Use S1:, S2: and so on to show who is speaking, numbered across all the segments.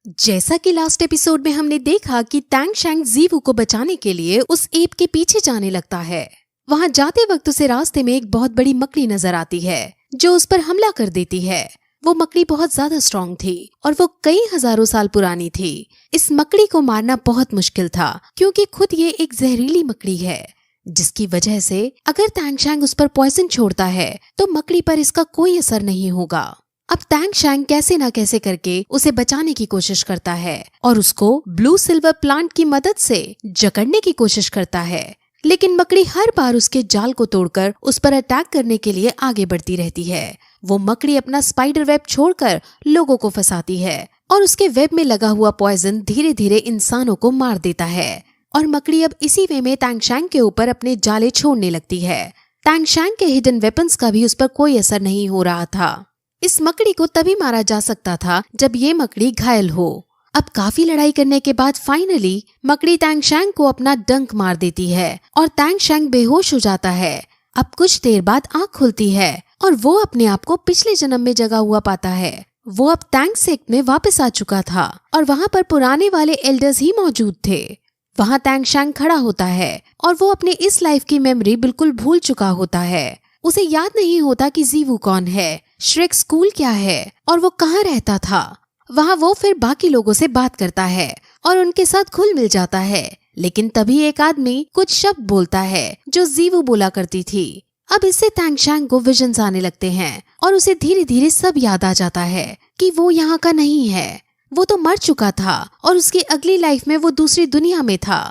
S1: जैसा कि last episode में हमने देखा कि टैंग शैंग जीवू को बचाने के लिए उस एप के पीछे जाने लगता है। वहां जाते वक्त उसे रास्ते में एक बहुत बड़ी मकड़ी नजर आती है जो उस पर हमला कर देती है। वो मकड़ी बहुत ज्यादा स्ट्रॉन्ग थी और वो कई हजारों साल पुरानी थी। इस मकड़ी को मारना बहुत मुश्किल था क्योंकि खुद ये एक जहरीली मकड़ी है, जिसकी वजह से अगर टैंग शैंग उस पर पॉइजन छोड़ता है तो मकड़ी पर इसका कोई असर नहीं होगा। अब टैंग शैंग कैसे न कैसे करके उसे बचाने की कोशिश करता है और उसको ब्लू सिल्वर प्लांट की मदद से जकड़ने की कोशिश करता है, लेकिन मकड़ी हर बार उसके जाल को तोड़कर उस पर अटैक करने के लिए आगे बढ़ती रहती है। वो मकड़ी अपना स्पाइडर वेब छोड़कर लोगों को फंसाती है और उसके वेब में लगा हुआ पॉइजन धीरे धीरे इंसानों को मार देता है और मकड़ी अब इसी वे में टैंग शैंग के ऊपर अपने जाले छोड़ने लगती है। टैंग शैंग के हिडन वेपन्स का भी उस पर कोई असर नहीं हो रहा था। इस मकड़ी को तभी मारा जा सकता था जब ये मकड़ी घायल हो। अब काफी लड़ाई करने के बाद फाइनली मकड़ी टैंग शैंग को अपना डंक मार देती है और टैंग शैंग बेहोश हो जाता है। अब कुछ देर बाद आँख खुलती है और वो अपने आप को पिछले जन्म में जगा हुआ पाता है। वो अब टैंग सेक्ट में वापस आ चुका था और वहाँ पर पुराने वाले एल्डर्स ही मौजूद थे। वहाँ टैंग शैंग खड़ा होता है और वो अपने इस लाइफ की मेमोरी बिल्कुल भूल चुका होता है। उसे याद नहीं होता कि जीवू कौन है, श्रेक स्कूल क्या है और वो कहाँ रहता था। वहाँ वो फिर बाकी लोगों से बात करता है और उनके साथ घुल मिल जाता है, लेकिन तभी एक आदमी कुछ शब्द बोलता है जो जीवू बोला करती थी। अब इससे टैंग शैंग को विजन्स आने लगते हैं और उसे धीरे धीरे सब याद आ जाता है कि वो यहाँ का नहीं है। वो तो मर चुका था और उसकी अगली लाइफ में वो दूसरी दुनिया में था।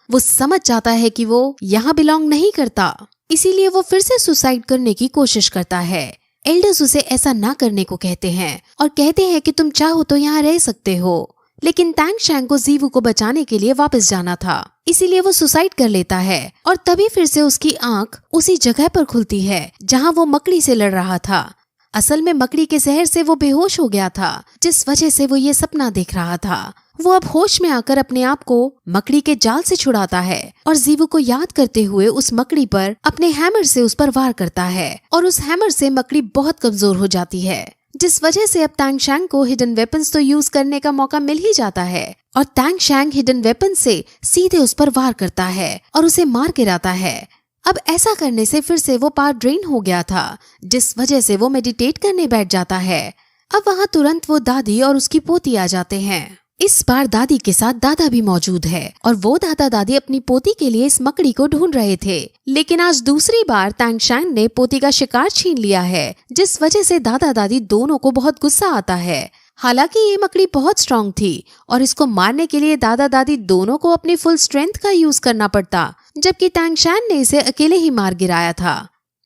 S1: वो समझ जाता है कि वो यहाँ बिलोंग नहीं करता, इसीलिए वो फिर से सुसाइड करने की कोशिश करता है। एल्डर्स उसे ऐसा ना करने को कहते हैं और कहते हैं कि तुम चाहो तो यहाँ रह सकते हो, लेकिन टैंग शैंग को जीवू को बचाने के लिए वापस जाना था, इसीलिए वो सुसाइड कर लेता है। और तभी फिर से उसकी आंख उसी जगह पर खुलती है जहाँ वो मकड़ी से लड़ रहा था। असल में मकड़ी के जहर से वो बेहोश हो गया था, जिस वजह से वो ये सपना देख रहा था। वो अब होश में आकर अपने आप को मकड़ी के जाल से छुड़ाता है और जीवू को याद करते हुए उस मकड़ी पर अपने हैमर से उस पर वार करता है और उस हैमर से मकड़ी बहुत कमजोर हो जाती है, जिस वजह से अब टैंग शैंग को हिडन वेपन्स तो यूज करने का मौका मिल ही जाता है और टैंग शैंग हिडन वेपन से सीधे उस पर वार करता है और उसे मार गिराता है। अब ऐसा करने से फिर से वो पावर ड्रेन हो गया था, जिस वजह से वो मेडिटेट करने बैठ जाता है। अब वहाँ तुरंत वो दादी और उसकी पोती आ जाते हैं। इस बार दादी के साथ दादा भी मौजूद है और वो दादा दादी अपनी पोती के लिए इस मकड़ी को ढूंढ रहे थे, लेकिन आज दूसरी बार टैंग शैंग ने पोती का शिकार छीन लिया है, जिस वजह से दादा दादी दोनों को बहुत गुस्सा आता है। हालांकि ये मकड़ी बहुत स्ट्रांग थी और इसको मारने के लिए दादा दादी दोनों को अपनी फुल स्ट्रेंथ का यूज करना पड़ता, जबकि टैंग शैंग ने इसे अकेले ही मार गिराया था।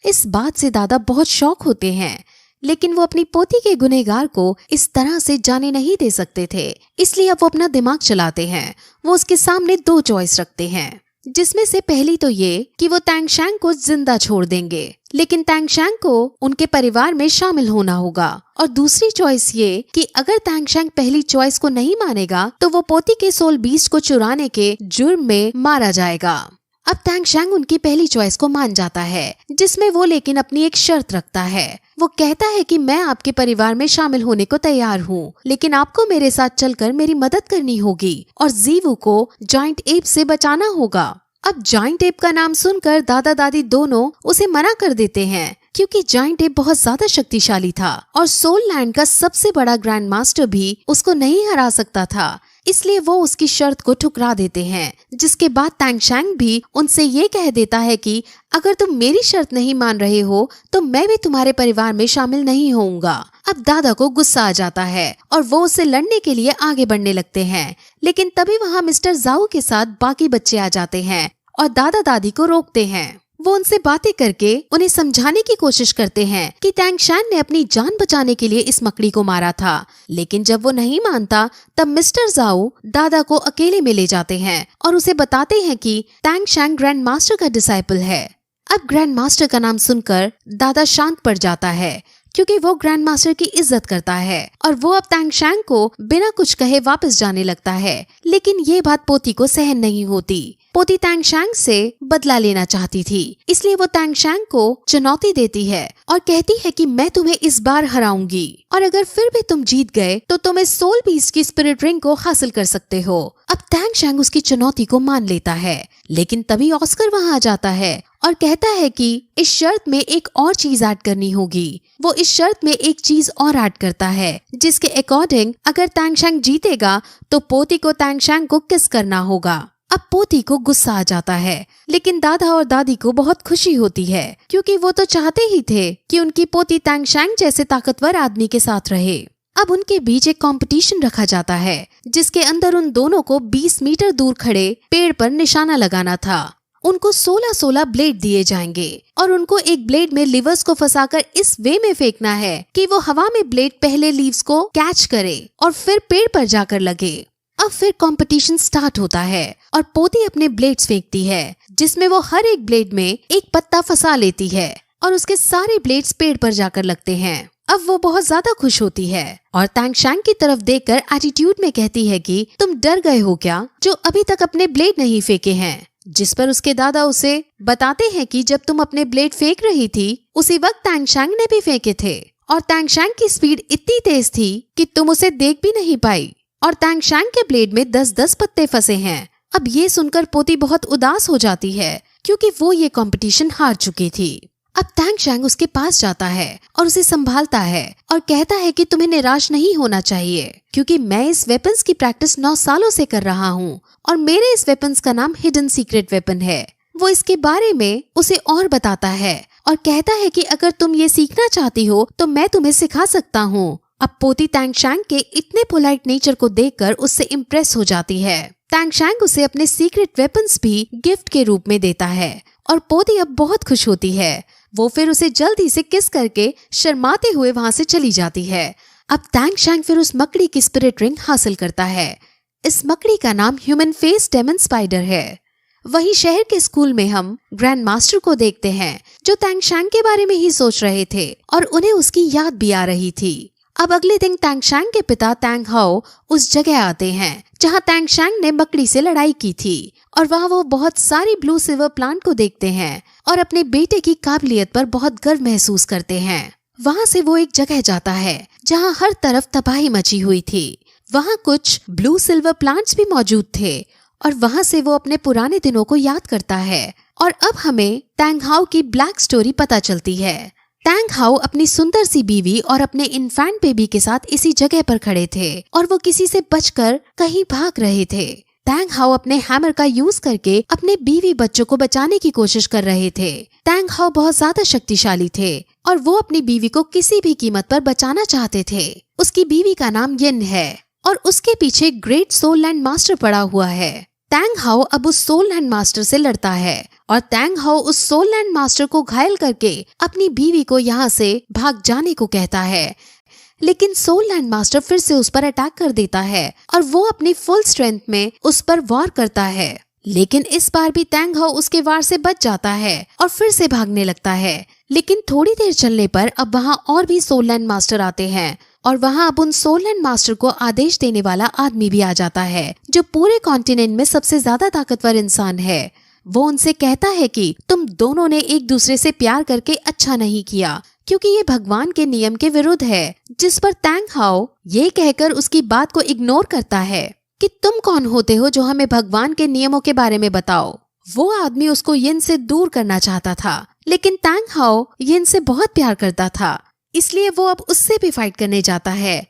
S1: इस बात से दादा बहुत शॉक होते हैं, लेकिन वो अपनी पोती के गुनहगार को इस तरह से जाने नहीं दे सकते थे, इसलिए अब वो अपना दिमाग चलाते हैं। वो उसके सामने दो चॉइस रखते हैं, जिसमें से पहली तो ये कि वो टैंग शैंग को जिंदा छोड़ देंगे, लेकिन टैंग शैंग को उनके परिवार में शामिल होना होगा, और दूसरी चॉइस ये कि अगर टैंग शैंग पहली चॉइस को नहीं मानेगा तो वो पोती के सोल बीस्ट को चुराने के जुर्म में मारा जाएगा। अब टैंग शैंग उनकी पहली चॉइस को मान जाता है, जिसमें वो लेकिन अपनी एक शर्त रखता है। वो कहता है कि मैं आपके परिवार में शामिल होने को तैयार हूँ, लेकिन आपको मेरे साथ चलकर मेरी मदद करनी होगी और जीवू को जाइंट एप से बचाना होगा। अब जाइंट एप का नाम सुनकर दादा दादी दोनों उसे मना कर देते हैं, क्योंकि जाइंट एप बहुत ज्यादा शक्तिशाली था और सोल लैंड का सबसे बड़ा ग्रैंड मास्टर भी उसको नहीं हरा सकता था, इसलिए वो उसकी शर्त को ठुकरा देते हैं। जिसके बाद टैंग शैंग भी उनसे ये कह देता है कि अगर तुम मेरी शर्त नहीं मान रहे हो तो मैं भी तुम्हारे परिवार में शामिल नहीं होऊंगा। अब दादा को गुस्सा आ जाता है और वो उससे लड़ने के लिए आगे बढ़ने लगते हैं, लेकिन तभी वहाँ मिस्टर जाओ के साथ बाकी बच्चे आ जाते हैं और दादा दादी को रोकते हैं। वो उनसे बातें करके उन्हें समझाने की कोशिश करते हैं कि टैंग शैंग ने अपनी जान बचाने के लिए इस मकड़ी को मारा था, लेकिन जब वो नहीं मानता तब मिस्टर जाओ दादा को अकेले में ले जाते हैं और उसे बताते हैं कि टैंग शैंग ग्रैंड मास्टर का डिसाइपल है। अब ग्रैंड मास्टर का नाम सुनकर दादा शांत पड़ जाता है, क्योंकि वो ग्रैंड मास्टर की इज्जत करता है और वो अब टैंग शैंग को बिना कुछ कहे वापस जाने लगता है, लेकिन ये बात पोती को सहन नहीं होती। पोती तैंगशैंग से बदला लेना चाहती थी, इसलिए वो तैंगशैंग को चुनौती देती है और कहती है कि मैं तुम्हें इस बार हराऊंगी और अगर फिर भी तुम जीत गए तो तुम इस सोल बीस्ट की स्पिरिट रिंग को हासिल कर सकते हो। अब तैंगशैंग उसकी चुनौती को मान लेता है, लेकिन तभी ऑस्कर वहाँ आ जाता है और कहता है कि इस शर्त में एक और चीज ऐड करनी होगी। वो इस शर्त में एक चीज और ऐड करता है, जिसके अकॉर्डिंग अगर तैंगशैंग जीतेगा तो पोती को तैंगशैंग को किस करना होगा। अब पोती को गुस्सा आ जाता है, लेकिन दादा और दादी को बहुत खुशी होती है क्योंकि वो तो चाहते ही थे कि उनकी पोती तैंगशैंग जैसे ताकतवर आदमी के साथ रहे। अब उनके बीच एक कंपटीशन रखा जाता है, जिसके अंदर उन दोनों को 20 मीटर दूर खड़े पेड़ पर निशाना लगाना था। उनको 16-16 ब्लेड दिए जाएंगे और उनको एक ब्लेड में लिवर्स को फंसाकर इस वे में फेंकना है कि वो हवा में ब्लेड पहले लीव्स को कैच करे और फिर पेड़ पर जाकर लगे। अब फिर कंपटीशन स्टार्ट होता है और पोती अपने ब्लेड्स फेंकती है, जिसमें वो हर एक ब्लेड में एक पत्ता फंसा लेती है और उसके सारे ब्लेड्स पेड़ पर जाकर लगते हैं। अब वो बहुत ज्यादा खुश होती है और तैंगशैंग की तरफ देखकर एटीट्यूड में कहती है कि तुम डर गए हो क्या, जो अभी तक अपने ब्लेड नहीं फेंके हैं। जिस पर उसके दादा उसे बताते हैं कि जब तुम अपने ब्लेड फेंक रही थी उसी वक्त तैंगशैंग ने भी फेंके थे और तैंगशैंग की स्पीड इतनी तेज थी कि तुम उसे देख भी नहीं पाई और तैंगशैंग के ब्लेड में 10-10 पत्ते फंसे हैं। अब ये सुनकर पोती बहुत उदास हो जाती है क्योंकि वो ये कंपटीशन हार चुकी थी। अब तैंगशैंग उसके पास जाता है और उसे संभालता है और कहता है कि तुम्हें निराश नहीं होना चाहिए क्योंकि मैं इस वेपन्स की प्रैक्टिस 9 सालों से कर रहा हूँ और मेरे इस वेपन्स का नाम हिडन सीक्रेट वेपन है। वो इसके बारे में उसे और बताता है और कहता है कि अगर तुम ये सीखना चाहती हो तो मैं तुम्हें सिखा सकता हूँ। अब पोती तैंगशैंग के इतने पोलाइट नेचर को देखकर उससे इम्प्रेस हो जाती है। तैंगशैंग उसे अपने सीक्रेट वेपन्स भी गिफ्ट के रूप में देता है और पोती अब बहुत खुश होती है। वो फिर उसे जल्दी से किस करके शर्माते हुए वहाँ से चली जाती है। अब तैंगशैंग फिर उस मकड़ी की स्पिरिट रिंग हासिल करता है। इस मकड़ी का नाम ह्यूमन फेस डेमन स्पाइडर है। वही शहर के स्कूल में हम ग्रैंड मास्टर को देखते हैं जो तैंगशैंग के बारे में ही सोच रहे थे और उन्हें उसकी याद भी आ रही थी। अब अगले दिन तैंगशैंग के पिता तैंग हाओ उस जगह आते हैं जहां तैंगशैंग ने मकड़ी से लड़ाई की थी और वहां वो बहुत सारी ब्लू सिल्वर प्लांट को देखते हैं और अपने बेटे की काबिलियत पर बहुत गर्व महसूस करते हैं। वहां से वो एक जगह जाता है जहां हर तरफ तबाही मची हुई थी। वहां कुछ ब्लू सिल्वर प्लांट्स भी मौजूद थे और वहां से वो अपने पुराने दिनों को याद करता है और अब हमें तैंग हाओ की ब्लैक स्टोरी पता चलती है। तैंग हाओ अपनी सुंदर सी बीवी और अपने इन्फेंट बेबी के साथ इसी जगह पर खड़े थे और वो किसी से बचकर कहीं भाग रहे थे। तैंग हाओ अपने हैमर का यूज करके अपने बीवी बच्चों को बचाने की कोशिश कर रहे थे। तैंग हाओ बहुत ज्यादा शक्तिशाली थे और वो अपनी बीवी को किसी भी कीमत पर बचाना चाहते थे। उसकी बीवी का नाम यिन है और उसके पीछे ग्रेट सोल लैंड मास्टर पड़ा हुआ है। तैंग हाओ अब उस सोल लैंड मास्टर से लड़ता है और तैंग हाओ उस सोल लैंड मास्टर को घायल करके अपनी बीवी को यहाँ से भाग जाने को कहता है, लेकिन सोल लैंड मास्टर फिर से उस पर अटैक कर देता है और वो अपनी फुल स्ट्रेंथ में उस पर वार करता है। लेकिन इस बार भी तैंग हाओ उसके वार से बच जाता है और फिर से भागने लगता है। लेकिन थोड़ी देर चलने पर अब वहाँ और भी सोल लैंड मास्टर आते हैं और वहाँ अब उन सोल लैंड मास्टर को आदेश देने वाला आदमी भी आ जाता है जो पूरे कॉन्टिनेंट में सबसे ज्यादा ताकतवर इंसान है। वो उनसे कहता है कि तुम दोनों ने एक दूसरे से प्यार करके अच्छा नहीं किया क्योंकि ये भगवान के नियम के विरुद्ध है। जिस पर तैंग हाओ ये कहकर उसकी बात को इग्नोर करता है कि तुम कौन होते हो जो हमें भगवान के नियमों के बारे में बताओ। वो आदमी उसको यिन से दूर करना चाहता था, लेकिन तैंग हाओ यिन से बहुत प्यार करता था, इसलिए वो अब उससे भी फाइट करने जाता है।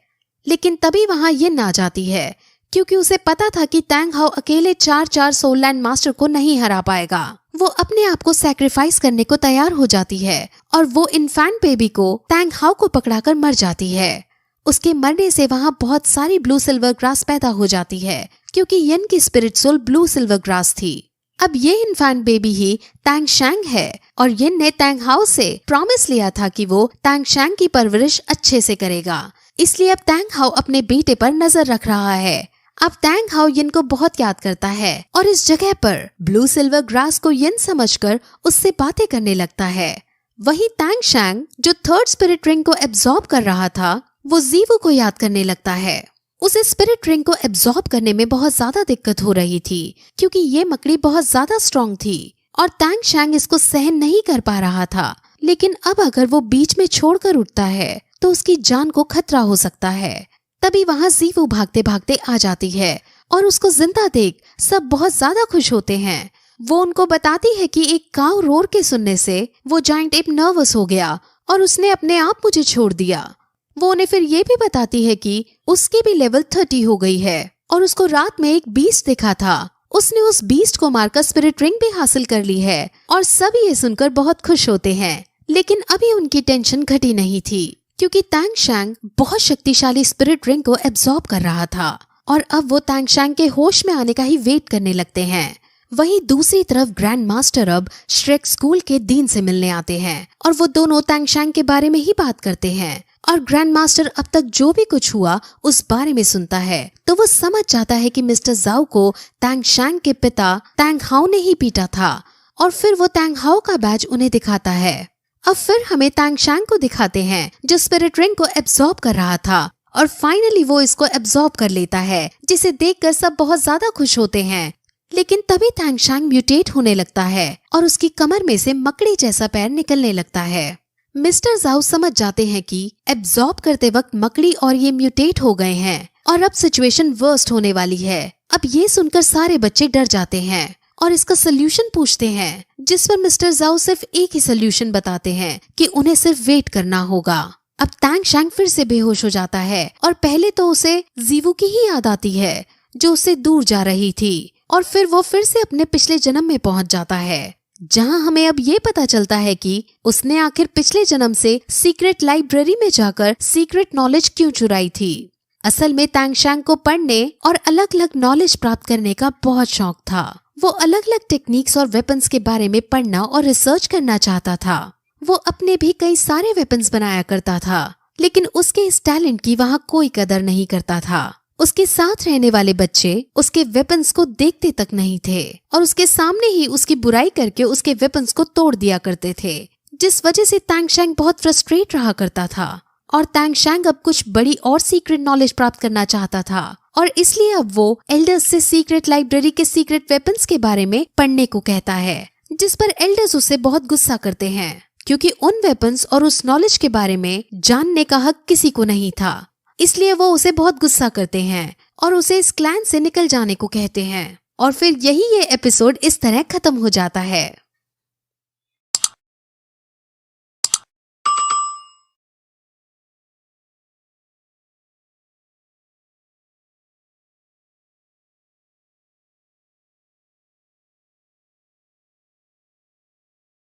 S1: लेकिन तभी वहाँ यिन आ जाती है क्योंकि उसे पता था कि तैंग हाओ अकेले 4 सोल लैंड मास्टर को नहीं हरा पाएगा। वो अपने आप को सैक्रिफाइस करने को तैयार हो जाती है और वो इन्फेंट बेबी को तैंग हाओ को पकड़ाकर मर जाती है। उसके मरने से वहाँ बहुत सारी ब्लू सिल्वर ग्रास पैदा हो जाती है क्योंकि यिन की spirit soul blue silver grass थी। अब ये इन्फेंट बेबी ही तैंगशैंग है और यिन ने तैंग हाओ से प्रॉमिस लिया था कि वो तैंगशैंग की परवरिश अच्छे से करेगा। इसलिए अब तैंग हाओ अपने बेटे पर नजर रख रहा है। अब तैंग हाओ यिन को बहुत याद करता है और इस जगह पर ब्लू सिल्वर ग्रास को यिन समझकर उससे बातें करने लगता है। वही तैंगशैंग जो थर्ड स्पिरिट रिंग को एब्जॉर्ब कर रहा था वो जीवू को याद करने लगता है। उसे स्पिरिट रिंग को एब्जॉर्ब करने में बहुत ज्यादा दिक्कत हो रही थी क्योंकि ये मकड़ी बहुत ज्यादा स्ट्रॉन्ग थी और तैंग शैंग इसको सहन नहीं कर पा रहा था। लेकिन अब अगर वो बीच में छोड़कर उठता है तो उसकी जान को खतरा हो सकता है। तभी वहाँ जीवू भागते भागते आ जाती है और उसको जिंदा देख सब बहुत ज्यादा खुश होते हैं। वो उनको बताती है कि एक काऊ रोर के सुनने से वो जायंट एप नर्वस हो गया और उसने अपने आप मुझे छोड़ दिया। वो उन्हें फिर ये भी बताती है कि उसकी भी लेवल 30 हो गई है और उसको रात में एक बीस्ट दिखा था। उसने उस बीस्ट को मारकर स्पिरिट रिंग भी हासिल कर ली है और सभी ये सुनकर बहुत खुश होते हैं। लेकिन अभी उनकी टेंशन घटी नहीं थी क्योंकि तैंग शैंग बहुत शक्तिशाली स्पिरिट रिंग को एब्जॉर्ब कर रहा था और अब वो तैंग शैंग के होश में आने का ही वेट करने लगते हैं। वहीं दूसरी तरफ ग्रैंड मास्टर अब श्रेक स्कूल के डीन से मिलने आते हैं और वो दोनों तैंग शैंग के बारे में ही बात करते हैं और ग्रैंड मास्टर अब तक जो भी कुछ हुआ उस बारे में सुनता है तो वो समझ जाता है कि मिस्टर जाओ को तैंग शैंग के पिता तैंग हाओ ने ही पीटा था और फिर वो तैंग हाओ का बैज उन्हें दिखाता है। अब फिर हमें तैंग शैंग को दिखाते हैं जो स्पिरिट रिंग को एब्जॉर्ब कर रहा था और फाइनली वो इसको एब्जॉर्ब कर लेता है जिसे देखकर सब बहुत ज्यादा खुश होते हैं। लेकिन तभी तैंग शैंग म्यूटेट होने लगता है और उसकी कमर में से मकड़ी जैसा पैर निकलने लगता है। मिस्टर जाओ समझ जाते हैं कि एब्जॉर्ब करते वक्त मकड़ी और ये म्यूटेट हो गए हैं और अब सिचुएशन वर्स्ट होने वाली है। अब ये सुनकर सारे बच्चे डर जाते हैं और इसका सोल्यूशन पूछते हैं जिस पर मिस्टर जाओ सिर्फ एक ही सोल्यूशन बताते हैं कि उन्हें सिर्फ वेट करना होगा। अब तैंग शैंग फिर से बेहोश हो जाता है और पहले तो उसे जीवू की ही याद आती है जो उससे दूर जा रही थी और फिर वो फिर से अपने पिछले जन्म में पहुंच जाता है जहां हमें अब ये पता चलता है कि उसने आखिर पिछले जन्म से सीक्रेट लाइब्रेरी में जाकर सीक्रेट नॉलेज क्यों चुराई थी। असल में तैंग शैंग को पढ़ने और अलग अलग नॉलेज प्राप्त करने का बहुत शौक था। वो अलग अलग टेक्निक्स और वेपन्स के बारे में पढ़ना और रिसर्च करना चाहता था। वो अपने भी कई सारे वेपन्स बनाया करता था लेकिन उसके इस टैलेंट की वहाँ कोई कदर नहीं करता था। उसके साथ रहने वाले बच्चे उसके वेपन्स को देखते तक नहीं थे और उसके सामने ही उसकी बुराई करके उसके वेपन्स को तोड़ दिया करते थे जिस वजह से तैंग शैंग बहुत फ्रस्ट्रेट रहा करता था और तैंग शैंग अब कुछ बड़ी और सीक्रेट नॉलेज प्राप्त करना चाहता था और इसलिए अब वो एल्डर्स से सीक्रेट लाइब्रेरी के सीक्रेट वेपन्स के बारे में पढ़ने को कहता है जिस पर एल्डर्स उसे बहुत गुस्सा करते हैं क्योंकि उन वेपन्स और उस नॉलेज के बारे में जानने का हक किसी को नहीं था। इसलिए वो उसे बहुत गुस्सा करते हैं और उसे इस क्लैन से निकल जाने को कहते हैं और फिर यही ये एपिसोड इस तरह खत्म हो जाता है।